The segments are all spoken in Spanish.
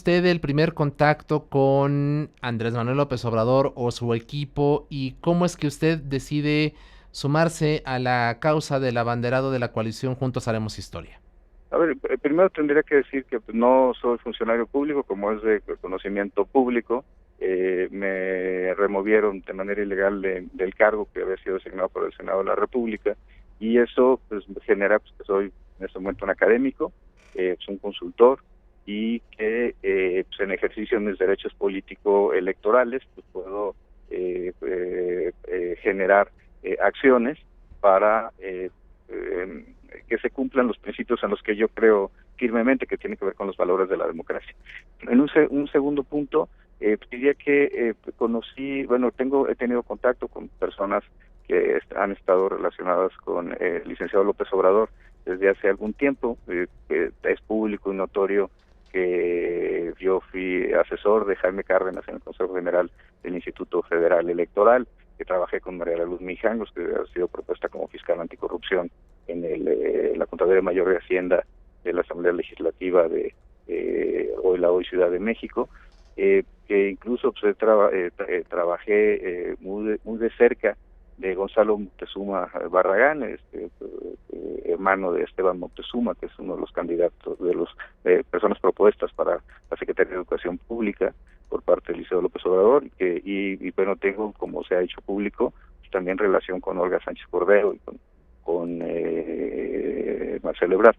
usted el primer contacto con Andrés Manuel López Obrador o su equipo y cómo es que usted decide sumarse a la causa del abanderado de la coalición Juntos Haremos Historia? A ver, primero tendría que decir que pues, no soy funcionario público, como es de conocimiento público. Me removieron de manera ilegal del cargo que había sido asignado por el Senado de la República, y eso pues genera pues, que soy en este momento un académico, pues, un consultor, y que pues, en ejercicio de mis derechos político-electorales pues puedo generar acciones para que se cumplan los principios en los que yo creo firmemente, que tiene que ver con los valores de la democracia. En un segundo punto, diría que he tenido contacto con personas que han estado relacionadas con el licenciado López Obrador desde hace algún tiempo. Es público y notorio que yo fui asesor de Jaime Cárdenas en el Consejo General del Instituto Federal Electoral, que trabajé con María Luz Mijangos, que ha sido propuesta como fiscal anticorrupción en la Contraloría Mayor de Hacienda de la Asamblea Legislativa de hoy Ciudad de México, que incluso pues, trabajé muy de cerca de Gonzalo Moctezuma Barragán, hermano de Esteban Moctezuma, que es uno de los candidatos, de las personas propuestas para la Secretaría de Educación Pública por parte del Liceo López Obrador, y bueno, tengo, como se ha hecho público, pues, también relación con Olga Sánchez Cordero y con Marcelo Ebrard.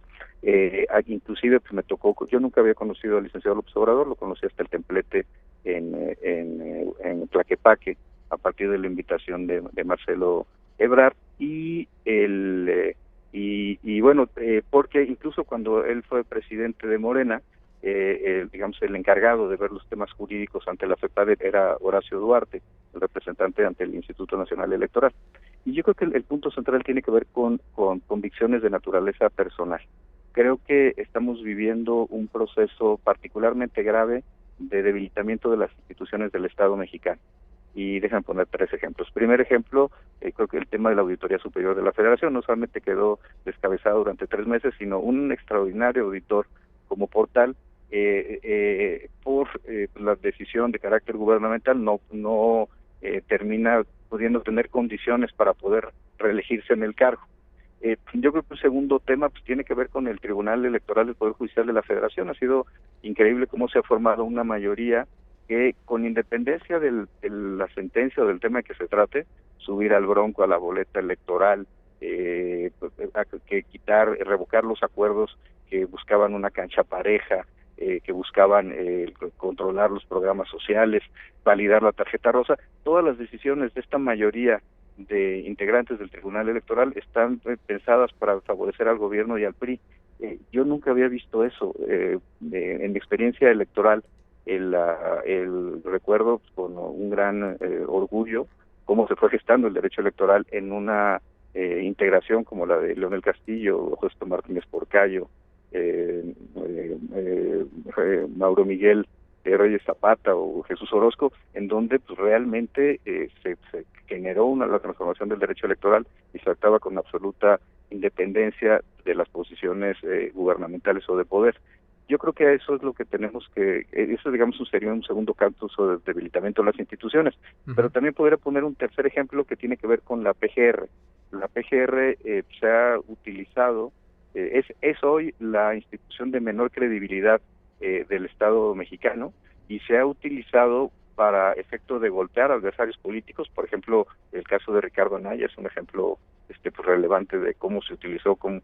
Inclusive pues me tocó, yo nunca había conocido al licenciado López Obrador, lo conocí hasta el templete en Tlaquepaque, a partir de la invitación de Marcelo Ebrard, porque incluso cuando él fue presidente de Morena, digamos, el encargado de ver los temas jurídicos ante la FEPADE era Horacio Duarte, el representante ante el Instituto Nacional Electoral. Y yo creo que el punto central tiene que ver con convicciones de naturaleza personal. Creo que estamos viviendo un proceso particularmente grave de debilitamiento de las instituciones del Estado mexicano. Y déjame poner 3 ejemplos. Primer ejemplo, creo que el tema de la Auditoría Superior de la Federación no solamente quedó descabezado durante 3 meses, sino un extraordinario auditor como Portal, por la decisión de carácter gubernamental, no termina pudiendo tener condiciones para poder reelegirse en el cargo. Yo creo que el segundo tema pues tiene que ver con el Tribunal Electoral del Poder Judicial de la Federación. Ha sido increíble cómo se ha formado una mayoría que, con independencia de la sentencia o del tema que se trate, subir al bronco a la boleta electoral, revocar los acuerdos que buscaban una cancha pareja, que buscaban controlar los programas sociales, validar la tarjeta rosa. Todas las decisiones de esta mayoría de integrantes del Tribunal Electoral están pensadas para favorecer al gobierno y al PRI. Yo nunca había visto eso. En mi experiencia electoral, el recuerdo pues, con un gran orgullo cómo se fue gestando el derecho electoral en una integración como la de Leonel Castillo, José Martínez Porcayo, Mauro Miguel Reyes Zapata o Jesús Orozco, en donde pues realmente se generó la transformación del derecho electoral y se actuaba con absoluta independencia de las posiciones gubernamentales o de poder. Yo creo que eso es lo que tenemos eso digamos sería un segundo caso de debilitamiento de las instituciones, pero también podría poner un tercer ejemplo que tiene que ver con la PGR. La PGR se ha utilizado, es hoy la institución de menor credibilidad del Estado mexicano, y se ha utilizado para efecto de golpear adversarios políticos. Por ejemplo, el caso de Ricardo Anaya es un ejemplo pues relevante de cómo se utilizó con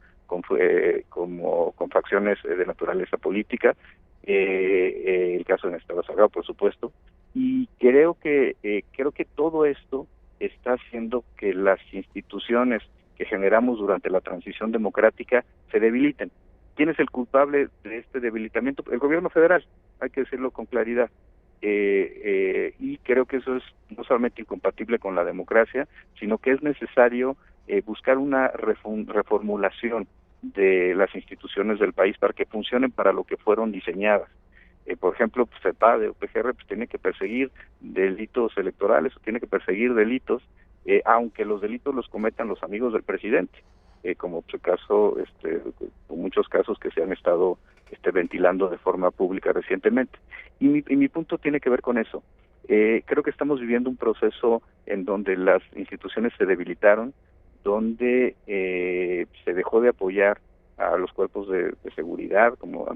facciones de naturaleza política, el caso de Néstor Salgado, por supuesto, y creo que todo esto está haciendo que las instituciones que generamos durante la transición democrática se debiliten. ¿Quién es el culpable de este debilitamiento? El gobierno federal, hay que decirlo con claridad. Y creo que eso es no solamente incompatible con la democracia, sino que es necesario buscar una reformulación de las instituciones del país para que funcionen para lo que fueron diseñadas. Por ejemplo, pues, CEPADE o PGR pues, tiene que perseguir delitos electorales, o tiene que perseguir delitos, aunque los delitos los cometan los amigos del presidente, como pues, el caso, muchos casos que se han estado ventilando de forma pública recientemente. Y mi punto tiene que ver con eso. Creo que estamos viviendo un proceso en donde las instituciones se debilitaron, donde se dejó de apoyar a los cuerpos de seguridad, como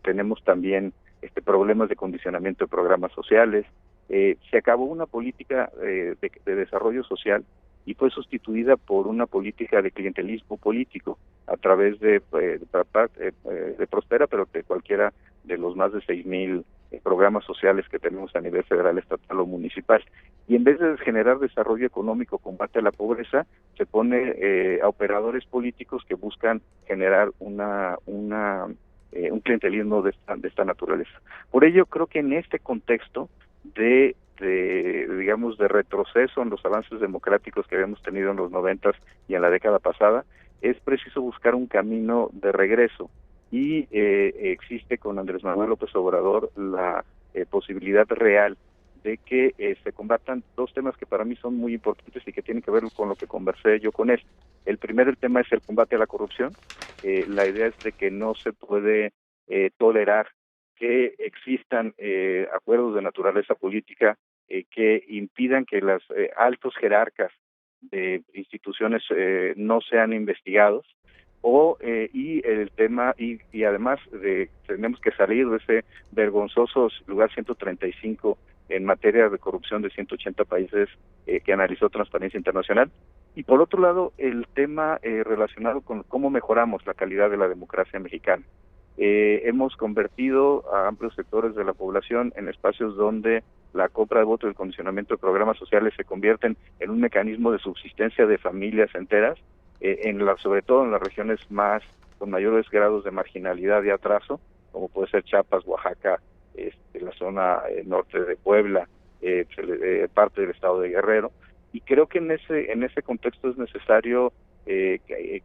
tenemos también problemas de condicionamiento de programas sociales. Se acabó una política de desarrollo social y fue sustituida por una política de clientelismo político a través de Prospera, pero de cualquiera de los más de 6,000 programas sociales que tenemos a nivel federal, estatal o municipal. Y en vez de generar desarrollo económico, combate a la pobreza, se pone a operadores políticos que buscan generar un clientelismo de esta naturaleza. Por ello, creo que en este contexto digamos, de retroceso en los avances democráticos que habíamos tenido en los 90s y en la década pasada, es preciso buscar un camino de regreso. Y existe con Andrés Manuel López Obrador la posibilidad real de que se combatan dos temas que para mí son muy importantes y que tienen que ver con lo que conversé yo con él. El tema es el combate a la corrupción. La idea es de que no se puede tolerar que existan acuerdos de naturaleza política que impidan que los altos jerarcas de instituciones no sean investigados, y el tema y además tenemos que salir de ese vergonzoso lugar 135 en materia de corrupción de 180 países que analizó Transparencia Internacional. Y por otro lado, el tema relacionado con cómo mejoramos la calidad de la democracia mexicana. Hemos convertido a amplios sectores de la población en espacios donde la compra de voto y el condicionamiento de programas sociales se convierten en un mecanismo de subsistencia de familias enteras, sobre todo en las regiones con mayores grados de marginalidad y atraso, como puede ser Chiapas, Oaxaca, la zona norte de Puebla, parte del estado de Guerrero. Y creo que en ese contexto es necesario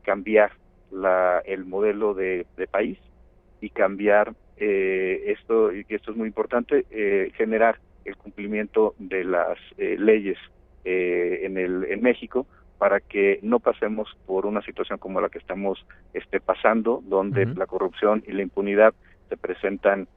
cambiar el modelo de país y cambiar esto, y esto es muy importante, generar el cumplimiento de las leyes en México, para que no pasemos por una situación como la que estamos pasando, donde la corrupción y la impunidad se presentan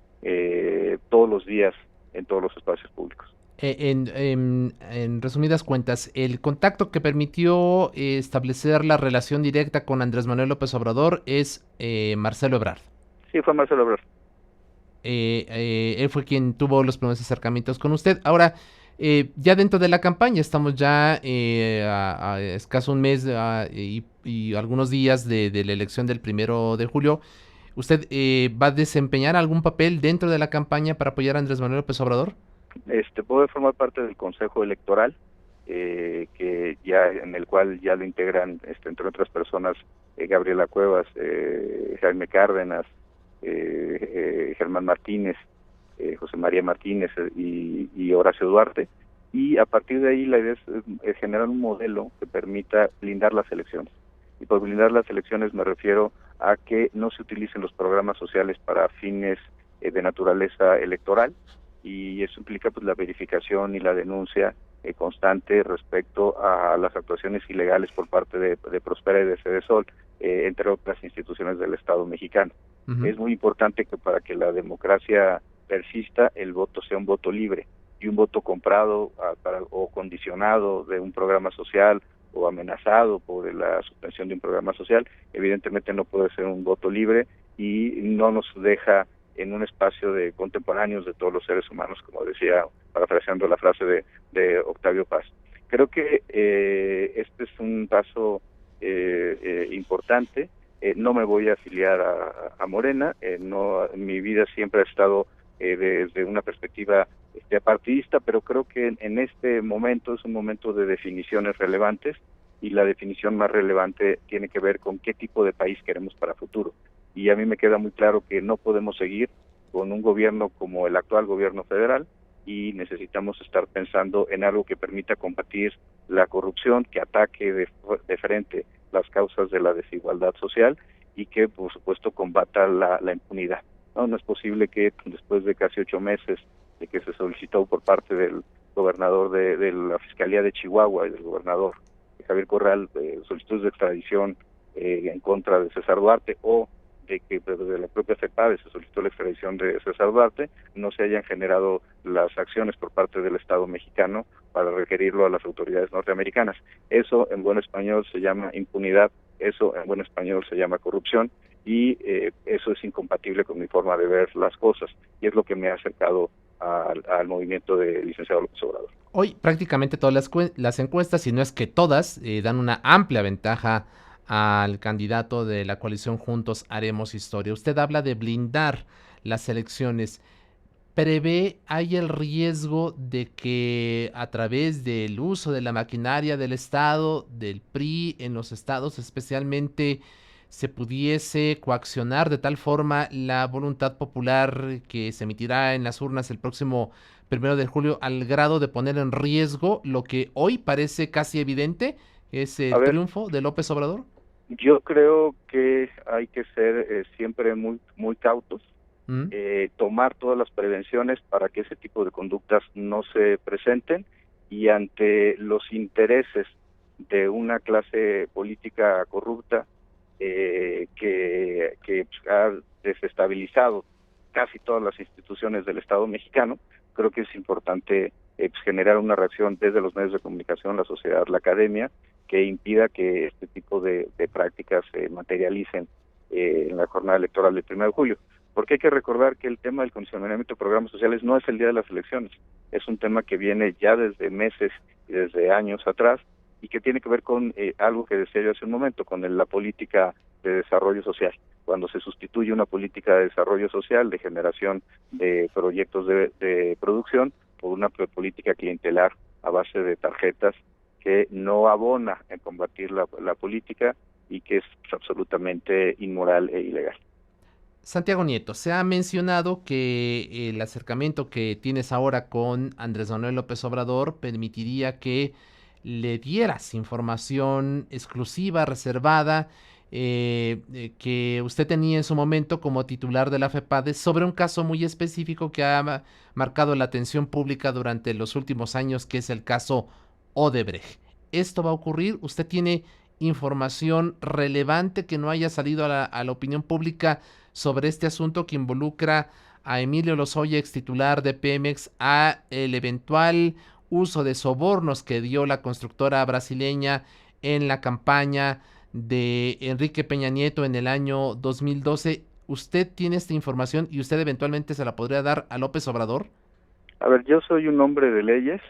todos los días en todos los espacios públicos. En resumidas cuentas, el contacto que permitió establecer la relación directa con Andrés Manuel López Obrador es Marcelo Ebrard. Sí, fue Marcelo Ebrard. Él fue quien tuvo los primeros acercamientos con usted. Ahora, ya dentro de la campaña, estamos ya a escaso un mes y algunos días de la elección del 1 de julio. ¿Usted va a desempeñar algún papel dentro de la campaña para apoyar a Andrés Manuel López Obrador? Puedo formar parte del Consejo Electoral, en el cual ya lo integran, entre otras personas, Gabriela Cuevas, Jaime Cárdenas, Germán Martínez, José María Martínez y Horacio Duarte. Y a partir de ahí la idea es generar un modelo que permita blindar las elecciones. Y por blindar las elecciones me refiero a que no se utilicen los programas sociales para fines de naturaleza electoral, y eso implica pues la verificación y la denuncia constante respecto a las actuaciones ilegales por parte de Prospera y de Cedesol, entre otras instituciones del Estado mexicano. Uh-huh. Es muy importante que para que la democracia persista, el voto sea un voto libre, y un voto comprado o condicionado de un programa social o amenazado por la suspensión de un programa social, evidentemente no puede ser un voto libre y no nos deja en un espacio de contemporáneos de todos los seres humanos, como decía, parafraseando la frase de Octavio Paz. Creo que este es un paso importante. No me voy a afiliar a Morena, mi vida siempre ha estado desde una perspectiva partidista, pero creo que en este momento es un momento de definiciones relevantes, y la definición más relevante tiene que ver con qué tipo de país queremos para futuro. Y a mí me queda muy claro que no podemos seguir con un gobierno como el actual gobierno federal, y necesitamos estar pensando en algo que permita combatir la corrupción, que ataque de frente las causas de la desigualdad social, y que por supuesto combata la impunidad. No es posible que después de casi 8 meses de que se solicitó por parte del gobernador de la Fiscalía de Chihuahua y del gobernador Javier Corral solicitudes de extradición en contra de César Duarte, o de que desde la propia CEPADE se solicitó la extradición de César Duarte, no se hayan generado las acciones por parte del Estado mexicano para requerirlo a las autoridades norteamericanas. Eso en buen español se llama impunidad, eso en buen español se llama corrupción, y eso es incompatible con mi forma de ver las cosas, y es lo que me ha acercado al movimiento del licenciado López Obrador. Hoy prácticamente todas las encuestas, si no es que todas, dan una amplia ventaja al candidato de la coalición Juntos Haremos Historia. Usted habla de blindar las elecciones. ¿Hay el riesgo de que a través del uso de la maquinaria del Estado, del PRI en los estados especialmente, se pudiese coaccionar de tal forma la voluntad popular que se emitirá en las urnas el próximo 1 de julio al grado de poner en riesgo lo que hoy parece casi evidente, es A el ver, triunfo de López Obrador? yo creo que hay que ser siempre muy cautos, ¿Mm? tomar todas las prevenciones para que ese tipo de conductas no se presenten, y ante los intereses de una clase política corrupta que ha desestabilizado casi todas las instituciones del Estado mexicano, creo que es importante generar una reacción desde los medios de comunicación, la sociedad, la academia, que impida que este tipo de prácticas se materialicen en la jornada electoral del 1 de julio. Porque hay que recordar que el tema del condicionamiento de programas sociales no es el día de las elecciones, es un tema que viene ya desde meses y desde años atrás, y que tiene que ver con algo que decía yo hace un momento, con la política de desarrollo social. Cuando se sustituye una política de desarrollo social, de generación de proyectos de producción, por una política clientelar a base de tarjetas que no abona en combatir la política y que es absolutamente inmoral e ilegal. Santiago Nieto, se ha mencionado que el acercamiento que tienes ahora con Andrés Manuel López Obrador permitiría que le dieras información exclusiva, reservada, que usted tenía en su momento como titular de la FEPADE sobre un caso muy específico que ha marcado la atención pública durante los últimos años, que es el caso Odebrecht. ¿Esto va a ocurrir? ¿Usted tiene información relevante que no haya salido a la opinión pública sobre este asunto que involucra a Emilio Lozoya, ex titular de Pemex, a el eventual uso de sobornos que dio la constructora brasileña en la campaña de Enrique Peña Nieto en el año 2012? ¿Usted tiene esta información y usted eventualmente se la podría dar a López Obrador? A ver, yo soy un hombre de leyes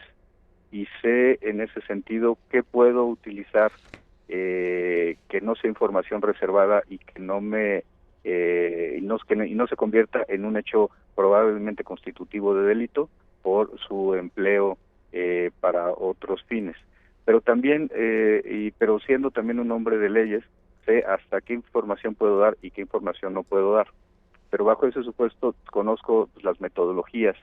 y sé en ese sentido qué puedo utilizar que no sea información reservada y que no me y no se convierta en un hecho probablemente constitutivo de delito por su empleo para otros fines. Pero también, pero siendo también un hombre de leyes, sé hasta qué información puedo dar y qué información no puedo dar. Pero bajo ese supuesto conozco las metodologías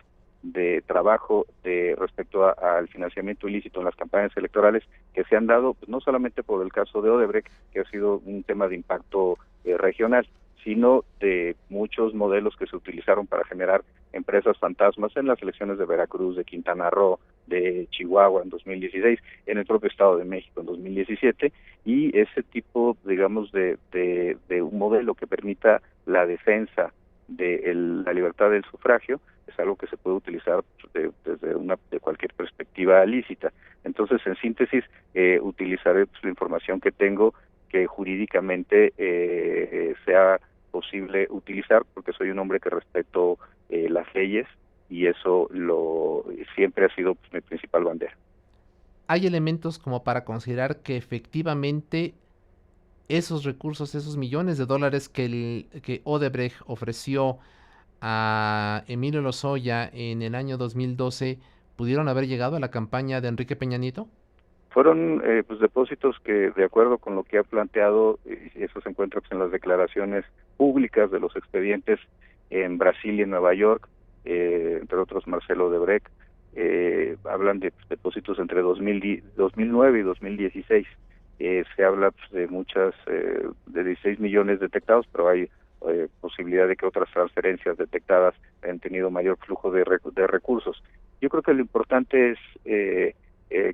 de trabajo respecto al financiamiento ilícito en las campañas electorales que se han dado, pues, no solamente por el caso de Odebrecht, que ha sido un tema de impacto regional, sino de muchos modelos que se utilizaron para generar empresas fantasmas en las elecciones de Veracruz, de Quintana Roo, de Chihuahua en 2016, en el propio Estado de México en 2017, y ese tipo, digamos, de un modelo que permita la defensa de la libertad del sufragio es algo que se puede utilizar de cualquier perspectiva lícita. Entonces, en síntesis, utilizaré la información que tengo que jurídicamente sea posible utilizar, porque soy un hombre que respeto las leyes, y eso siempre ha sido mi principal bandera. ¿Hay elementos como para considerar que efectivamente esos recursos, esos millones de dólares que Odebrecht ofreció a Emilio Lozoya en el año 2012 pudieron haber llegado a la campaña de Enrique Peña Nieto? Fueron pues depósitos que, de acuerdo con lo que ha planteado, eso se encuentra pues, en las declaraciones públicas de los expedientes en Brasil y en Nueva York, entre otros Marcelo Odebrecht, hablan de pues, depósitos entre 2009 y 2016. Se habla pues, de de 16 millones detectados, pero hay posibilidad de que otras transferencias detectadas hayan tenido mayor flujo de recursos. Yo creo que lo importante es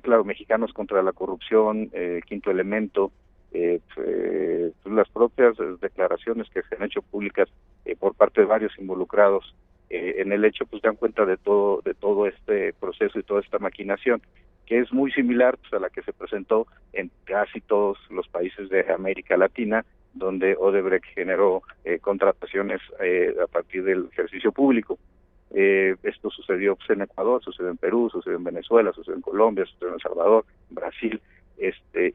claro, Mexicanos contra la Corrupción, Quinto Elemento, las propias declaraciones que se han hecho públicas por parte de varios involucrados en el hecho, pues dan cuenta de todo este proceso y toda esta maquinación, que es muy similar pues, a la que se presentó en casi todos los países de América Latina, donde Odebrecht generó contrataciones a partir del ejercicio público. Esto sucedió pues, en Ecuador, sucedió en Perú, sucedió en Venezuela, sucedió en Colombia, sucedió en El Salvador, Brasil,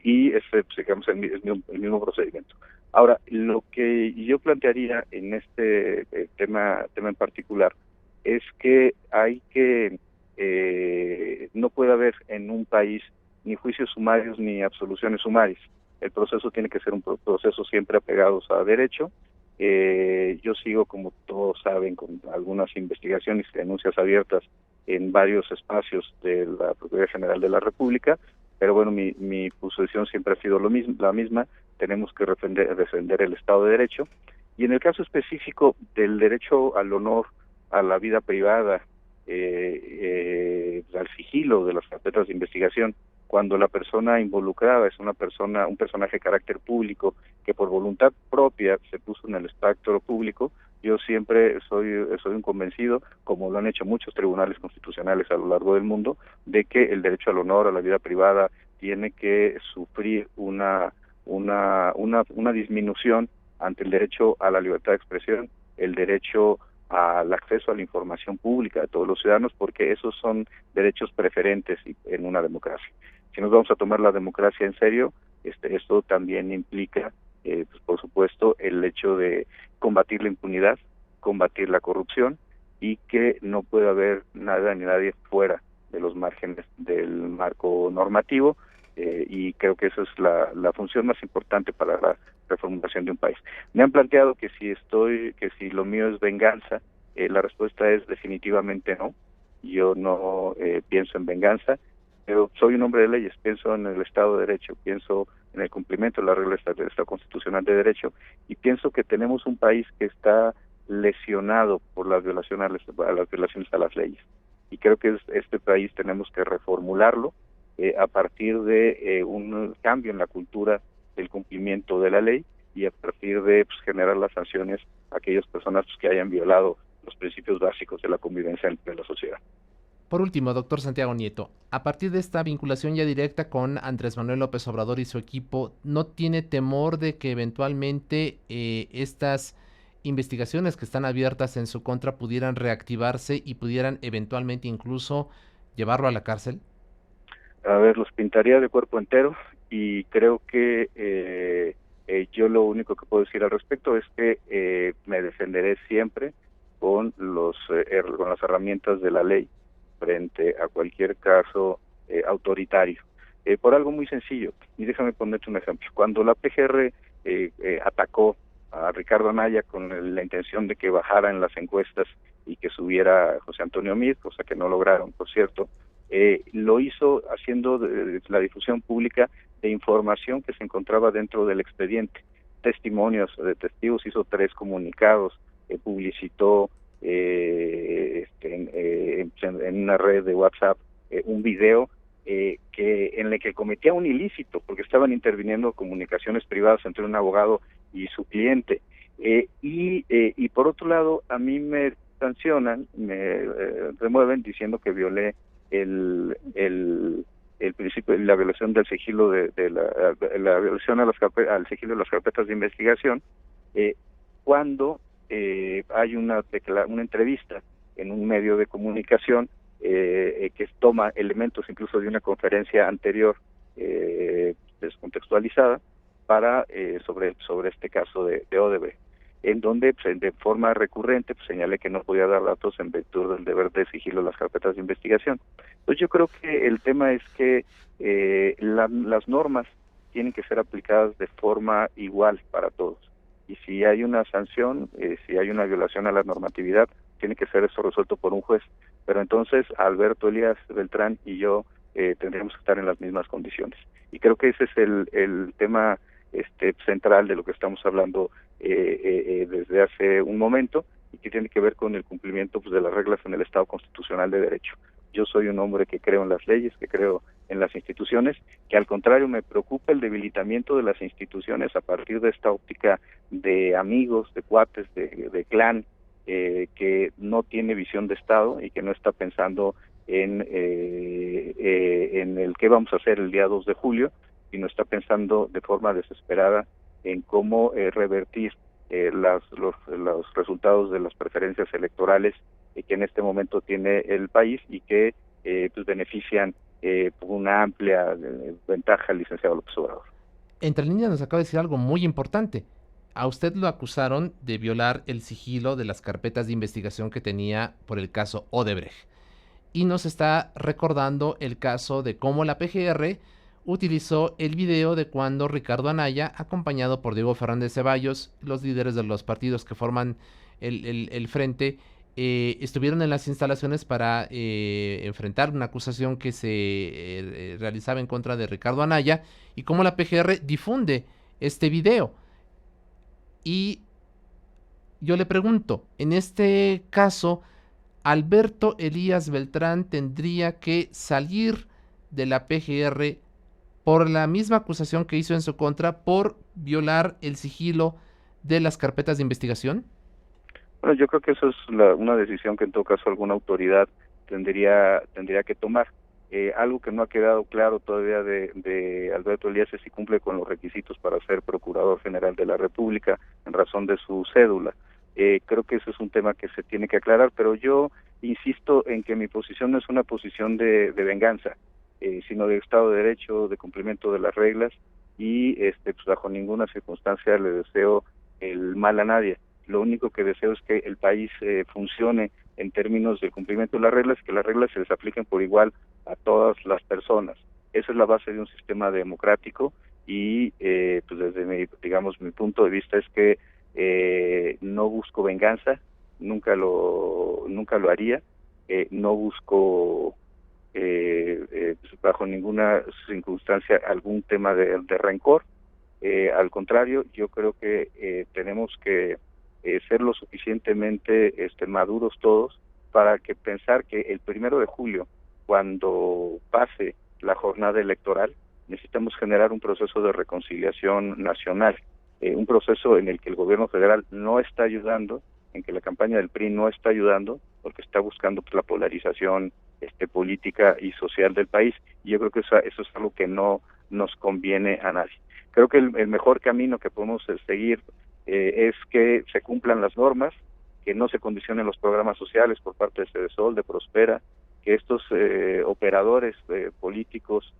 y pues, digamos, el mismo procedimiento. Ahora, lo que yo plantearía en este tema en particular es que no puede haber en un país ni juicios sumarios ni absoluciones sumarias. El proceso tiene que ser un proceso siempre apegados a derecho. Yo sigo, como todos saben, con algunas investigaciones y denuncias abiertas en varios espacios de la Procuraduría General de la República, pero bueno, mi posición siempre ha sido la misma, tenemos que defender el Estado de Derecho, y en el caso específico del derecho al honor, a la vida privada, al sigilo de las carpetas de investigación, cuando la persona involucrada es un personaje de carácter público que por voluntad propia se puso en el espectro público, yo siempre soy un convencido, como lo han hecho muchos tribunales constitucionales a lo largo del mundo, de que el derecho al honor, a la vida privada, tiene que sufrir una disminución ante el derecho a la libertad de expresión, el derecho al acceso a la información pública de todos los ciudadanos, porque esos son derechos preferentes en una democracia. Si nos vamos a tomar la democracia en serio, esto también implica, pues, por supuesto, el hecho de combatir la impunidad, combatir la corrupción, y que no puede haber nada ni nadie fuera de los márgenes del marco normativo, y creo que esa es la función más importante para la reformulación de un país. Me han planteado que si lo mío es venganza, la respuesta es definitivamente no. Yo no pienso en venganza, pero soy un hombre de leyes, pienso en el Estado de Derecho, pienso en el cumplimiento de las reglas del Estado constitucional de derecho, y pienso que tenemos un país que está lesionado por las violaciones a las leyes. Y creo que este país tenemos que reformularlo a partir de un cambio en la cultura del cumplimiento de la ley, y a partir de pues, generar las sanciones a aquellas personas pues, que hayan violado los principios básicos de la convivencia entre la sociedad. Por último, doctor Santiago Nieto, a partir de esta vinculación ya directa con Andrés Manuel López Obrador y su equipo, ¿no tiene temor de que eventualmente estas investigaciones que están abiertas en su contra pudieran reactivarse y pudieran eventualmente incluso llevarlo a la cárcel? A ver, los pintaría de cuerpo entero, y creo que yo lo único que puedo decir al respecto es que me defenderé siempre con con las herramientas de la ley frente a cualquier caso autoritario. Por algo muy sencillo, y déjame ponerte un ejemplo. Cuando la PGR atacó a Ricardo Anaya con la intención de que bajara en las encuestas y que subiera José Antonio Meade, cosa que no lograron, por cierto, lo hizo haciendo la difusión pública de información que se encontraba dentro del expediente. Testimonios de testigos, hizo 3 comunicados, publicitó en una red de WhatsApp un video en el que cometía un ilícito, porque estaban interviniendo comunicaciones privadas entre un abogado y su cliente. Y por otro lado, a mí me sancionan, me remueven diciendo que violé el principio, la violación del sigilo la violación al sigilo de las carpetas de investigación, cuando hay una entrevista en un medio de comunicación que toma elementos incluso de una conferencia anterior descontextualizada para sobre este caso de Odebrecht, en donde pues, de forma recurrente pues, señalé que no podía dar datos en virtud del deber de sigilo de las carpetas de investigación. Entonces yo creo que el tema es que las normas tienen que ser aplicadas de forma igual para todos. Y si hay una sanción, si hay una violación a la normatividad, tiene que ser eso resuelto por un juez. Pero entonces Alberto Elías Beltrán y yo tendríamos que estar en las mismas condiciones. Y creo que ese es el tema central de lo que estamos hablando desde hace un momento, y que tiene que ver con el cumplimiento pues, de las reglas en el Estado constitucional de derecho. Yo soy un hombre que creo en las leyes, que creo en las instituciones, que al contrario me preocupa el debilitamiento de las instituciones a partir de esta óptica de amigos, de cuates, de clan, que no tiene visión de Estado y que no está pensando en el qué vamos a hacer el día 2 de julio, sino está pensando de forma desesperada en cómo revertir los resultados de las preferencias electorales que en este momento tiene el país y que pues benefician una amplia ventaja al licenciado López Obrador. Entre líneas nos acaba de decir algo muy importante. A usted lo acusaron de violar el sigilo de las carpetas de investigación que tenía por el caso Odebrecht. Y nos está recordando el caso de cómo la PGR utilizó el video de cuando Ricardo Anaya, acompañado por Diego Fernández Ceballos, los líderes de los partidos que forman el frente, estuvieron en las instalaciones para enfrentar una acusación que se realizaba en contra de Ricardo Anaya, y cómo la PGR difunde este video. Y yo le pregunto, en este caso, Alberto Elías Beltrán tendría que salir de la PGR por la misma acusación que hizo en su contra por violar el sigilo de las carpetas de investigación. Bueno, yo creo que eso es una decisión que en todo caso alguna autoridad tendría que tomar. Algo que no ha quedado claro todavía de Alberto Elías es si cumple con los requisitos para ser Procurador General de la República en razón de su cédula. Creo que eso es un tema que se tiene que aclarar, pero yo insisto en que mi posición no es una posición de venganza, sino de Estado de Derecho, de cumplimiento de las reglas, y pues bajo ninguna circunstancia le deseo el mal a nadie. Lo único que deseo es que el país funcione en términos del cumplimiento de las reglas, que las reglas se les apliquen por igual a todas las personas. Esa es la base de un sistema democrático y pues desde mi punto de vista es que no busco venganza, nunca lo haría, no busco bajo ninguna circunstancia algún tema de rencor. Al contrario, yo creo que tenemos que ser lo suficientemente maduros todos para que pensar que el 1 de julio, cuando pase la jornada electoral, necesitamos generar un proceso de reconciliación nacional, un proceso en el que el gobierno federal no está ayudando, en que la campaña del PRI no está ayudando, porque está buscando pues, la polarización política y social del país, y yo creo que eso es algo que no nos conviene a nadie. Creo que el mejor camino que podemos seguir es que se cumplan las normas, que no se condicionen los programas sociales por parte de Cedesol, de Prospera, que estos operadores políticos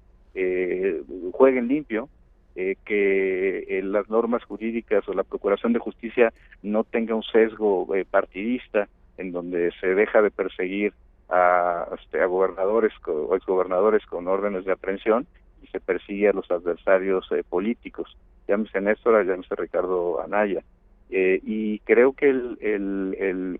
jueguen limpio, que las normas jurídicas o la Procuración de Justicia no tenga un sesgo partidista en donde se deja de perseguir a gobernadores o exgobernadores con órdenes de aprehensión y se persigue a los adversarios políticos, llámese Néstor, llámese Ricardo Anaya. Y creo que el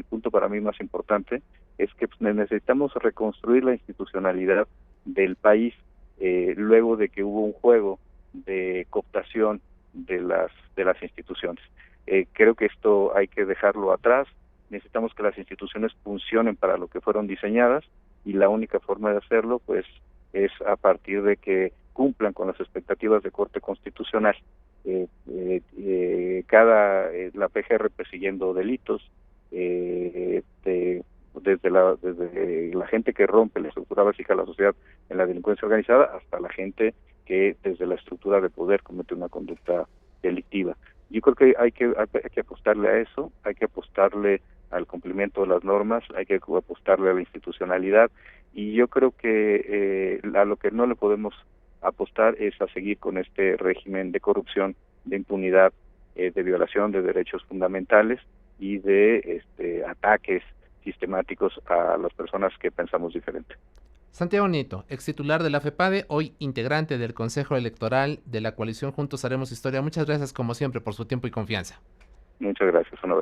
punto para mí más importante es que pues, necesitamos reconstruir la institucionalidad del país luego de que hubo un juego de cooptación de las instituciones. Creo que esto hay que dejarlo atrás. Necesitamos que las instituciones funcionen para lo que fueron diseñadas y la única forma de hacerlo pues es a partir de que cumplan con las expectativas de Corte Constitucional. La PGR persiguiendo delitos, desde la gente que rompe la estructura básica de la sociedad en la delincuencia organizada hasta la gente que desde la estructura de poder comete una conducta delictiva. Yo creo que hay que apostarle a eso, hay que apostarle al cumplimiento de las normas, hay que apostarle a la institucionalidad, y yo creo que a lo que no le podemos apostar es a seguir con este régimen de corrupción, de impunidad, de violación de derechos fundamentales y de ataques sistemáticos a las personas que pensamos diferente. Santiago Nieto, ex titular de la FEPADE, hoy integrante del Consejo Electoral de la coalición Juntos Haremos Historia. Muchas gracias como siempre por su tiempo y confianza. Muchas gracias, Honor.